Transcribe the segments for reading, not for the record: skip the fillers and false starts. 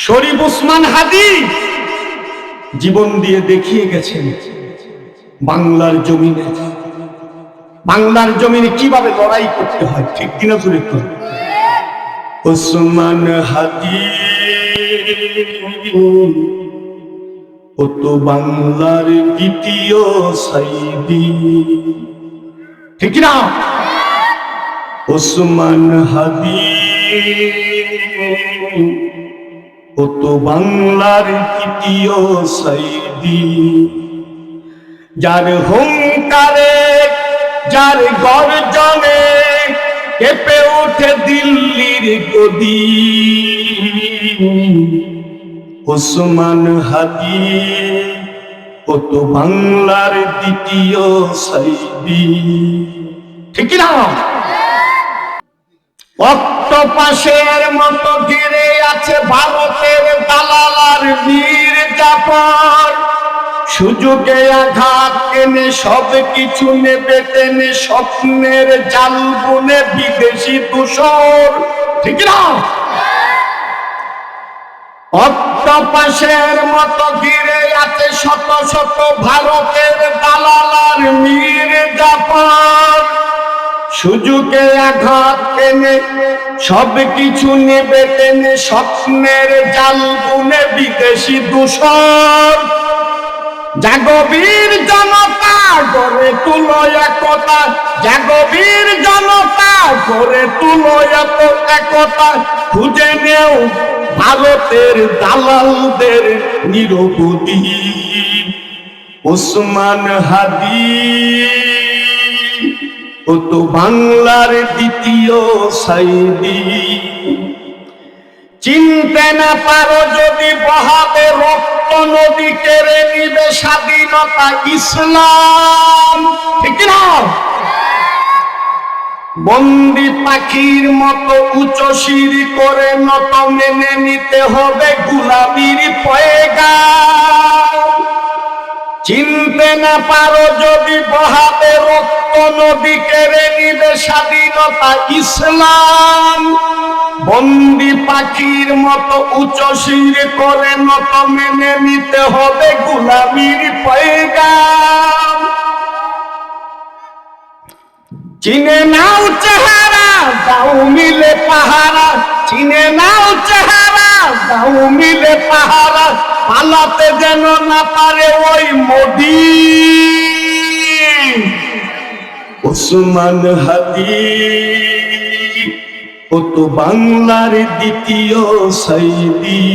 শরীফ ওসমান হাদি জীবন দিয়ে দেখিয়ে গেছেন বাংলার জমিনে কিভাবে লড়াই করতে হয়। ঠিক কিনা জোরে কর। ওসমান হাদি ও তো বাংলার দ্বিতীয় সাইদি। ঠিক না? ওসমান হাদি ও তো বাংলার দ্বিতীয় সাইদি। যার হুঙ্কারে যার গর্জনে কেঁপে ওঠে দিল্লির গদি। ওসমান হাদি ও তো বাংলার দ্বিতীয় সাইদি। ঠিক না? অক্টোপাসের মতো ঘিরে আছে ভারতের দালালার মির্জাফর। সুযোগে আঘাত এনে সব কিছু নেবে টেনে, স্বপ্নের জাল বুনে বিদেশি দূষর। ঠিক না? অক্টোপাসের মতো ঘিরে আছে শত শত ভারতের দালালার মির্জাফর। সুযোগে আঘাত এনে সব কিছু নেবে টেনে, স্বপ্নের জাল বুনে বিদেশি দূষর। জাগবীর জনতা গড়ে তুলো একতা, জাগবীর জনতা গড়ে তুলো একতা। খুঁজে নেও ভারতের দালালদের নিরবধি। ওসমান হাদি ও তো বাংলার দ্বিতীয় সাইদি। চিনতে না পারো যদি বহাবে রক্ত নদী, কেড়ে নিবে স্বাধীনতা ইসলাম। ঠিক না? বন্দি পাখির মতো উঁচু সিঁড়ি করে নত মেনে নিতে হবে গুলামির পয়গাম। চিনতে না পারো যদি বহাবে রক্ত নদী, কেড়ে নিবে স্বাধীনতা ইসলাম। বন্দি পাখির মতো উঁচু সিঁড়ি করে নত মেনে নিতে হবে গুলামির পয়গাম। চিনে নাও চেহারা দাও মিলে পাহারা, চিনে নাও চেহারা দাও মিলে পাহারা। পালাতে যেন না পারে ওই মোদি। ওসমান হাদি ও তো বাংলার দ্বিতীয় সাইদি।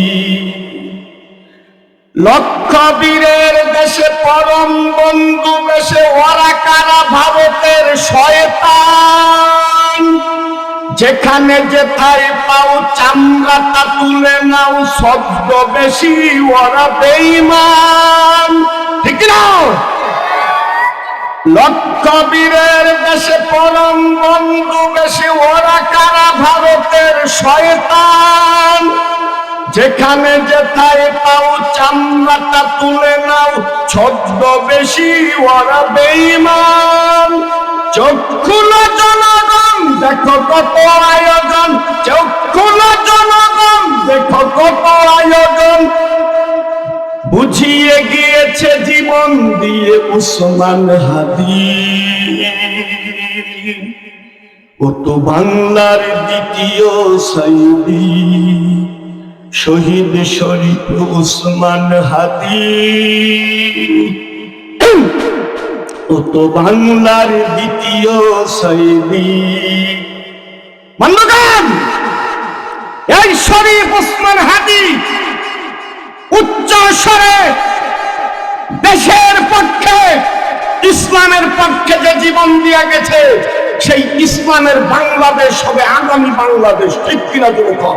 লক্ষ বীরের দেশে পরম বন্ধু বেশে ওরা কারা ভারতের শয়তান। যেখানে যেথায় পাও চামড়াটা তুলে নাও, শব্দ বেশি ওরা বেঈমান। ঠিক না? লক্ষ বীরের দেশে পরম বন্ধু বেশি ওরা কারা ভারতের শয়তান। যেখানে যেথায় পাও চামড়াটা তুলে নাও, ছদ্ম বেশি ওরা বেঈমান। চোখ খুলো জনগণ দেখো কত আয়োজন, চোখ খুলো জনগণ দেখো কত আয়োজন। বুঝিয়ে গিয়েছে জীবন দিয়ে ওসমান হাদি ও তো বাংলার দ্বিতীয় সাইদি। শহীদ শরীফ ওসমান হাদি ও তো বাংলার দ্বিতীয় সাইদি। বন্ধুগণ, এই শরীফ ওসমান হাদি উচ্চ স্বরে দেশের পক্ষে ইসলামের পক্ষে যে জীবন দিয়ে গেছে, সেই ইসলামের বাংলাদেশ হবে আগামী বাংলাদেশ। ঠিক কিনা জোরে কর।